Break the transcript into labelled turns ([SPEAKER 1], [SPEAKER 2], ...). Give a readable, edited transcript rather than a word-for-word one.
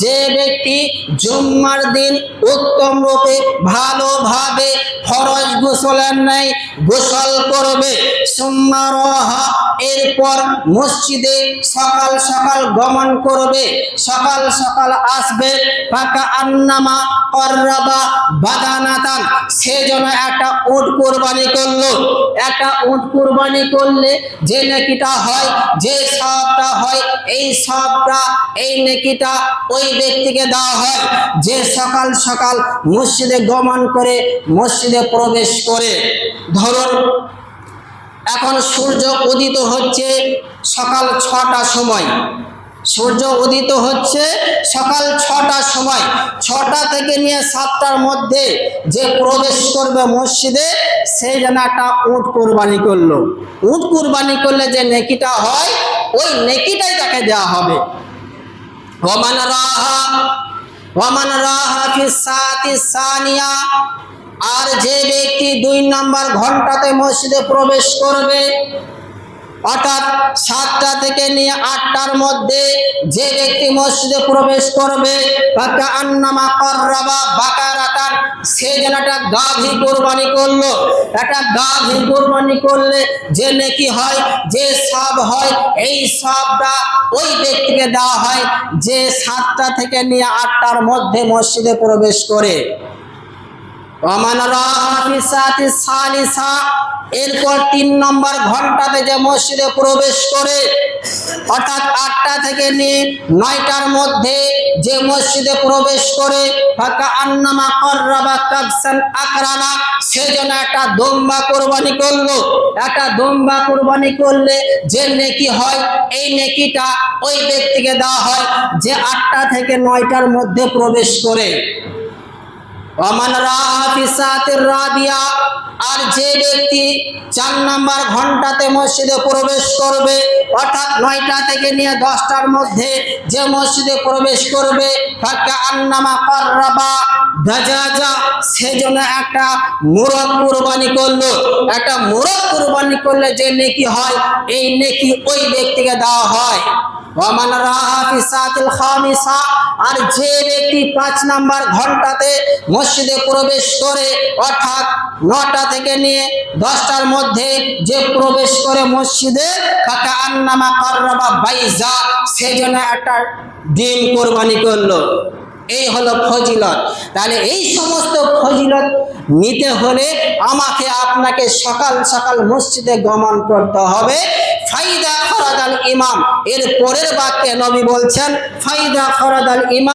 [SPEAKER 1] যে ব্যক্তি জুম্মার দিন উত্তম রূপে ভালোভাবে ফরজ গোসলের নাই গোসল করবে, সুম্মা রাহা এরপর মসজিদে সকাল সকাল গমন করবে, সকাল সকাল আসবে, ফাঁকা আন্নামা কররাবা বাদানাতান, সেজন্য একটা উট কুরবানি করলো। একটা উট কুরবানি করলে যে নেকিটা হয়, যে সওয়াবটা হয়, এই সওয়াবটা এই নেকিটা ওই ব্যক্তিকে দেওয়া হয় যে সকাল সকাল মসজিদে গমন করে মসজিদে প্রবেশ করে। ধরুন এখন সূর্য উদিত হচ্ছে সকাল 6টার সময়, সূর্য উদিত হচ্ছে সকাল 6টার সময়, 6টা থেকে নিয়ে 7টার মধ্যে যে প্রবেশ করবে মসজিদে সেই যেন একটা উট কুরবানি করলো। উট কুরবানি করলে যে নেকিটা হয় ওই নেকিটাই তাকে দেওয়া হবে। ওয়ামান রাহা ফিস সাআতি সানিয়া, আর যে ব্যক্তি 2 নম্বর ঘন্টাতে মসজিদে প্রবেশ করবে, অর্থাৎ 7টা থেকে নিয়ে 8টার মধ্যে যে ব্যক্তি মসজিদে প্রবেশ করবে, ফাকা আন্নামা কররাবা বাকারাতান, সে যেন একটা গাভী কুরবানি করলো। একটা গাভী কুরবানি করলে যে নেকি হয়, যে সওয়াব হয়, এই সওয়াবটা ওই ব্যক্তিকে দেওয়া হয় যে 7টা থেকে নিয়ে 8টার মধ্যে মসজিদে প্রবেশ করে। ওয়ামান রাহা ফিস সাআতি সালিসা, এরপর 3 নম্বর ঘন্টাতে যে মসজিদে প্রবেশ করে, অর্থাৎ 8টা থেকে নিয়ে 9টার মধ্যে যে মসজিদে প্রবেশ করে, ফাকা আন্নামা কররাবা কাবসান আকরানা, সেজন্য একটা দুম্বা কুরবানি করলো। একটা দুম্বা কুরবানি করলে যে নেকি হয় এই নেকিটা ওই ব্যক্তিকে দেওয়া হয় যে 8টা থেকে 9টার মধ্যে প্রবেশ করে। ওয়ামান রাহা ফিস সাআতির রাবিয়া, আর যে ব্যক্তি 4 নম্বর ঘন্টাতে মসজিদে প্রবেশ করবে, অর্থাৎ 9টা থেকে নিয়ে 10টার মধ্যে যে মসজিদে প্রবেশ করবে, ফাকা আন্নামা কররাবা দাজাজা, সেজন্য একটা মোরগ কুরবানি করলো। একটা মোরগ কুরবানি করলে যে নেকি হয় এই নেকি ওই ব্যক্তিকে দেওয়া হয়। ওয়ামান রাহা ফিস সাআতিল খামিসা, আর যে ব্যক্তি 5 নম্বর ঘন্টাতে মসজিদে প্রবেশ করে, অর্থাৎ 9টা থেকে নিয়ে 10টার মধ্যে যে প্রবেশ করে মসজিদে, ফাকা আন্নামা কররাবা বাইজা, সেজন্য একটা ডিম কুরবানি করলো। এই হলো ফজিলত। তাহলে এই সমস্ত ফজিলত নিতে হলে আমাকে আপনাকে সকাল সকাল মসজিদে গমন করতে হবে। ফাইদা খরাজাল ইমাম, এর পরের বাক্যে নবী বলছেন ফাইদা খরাজাল ইমাম।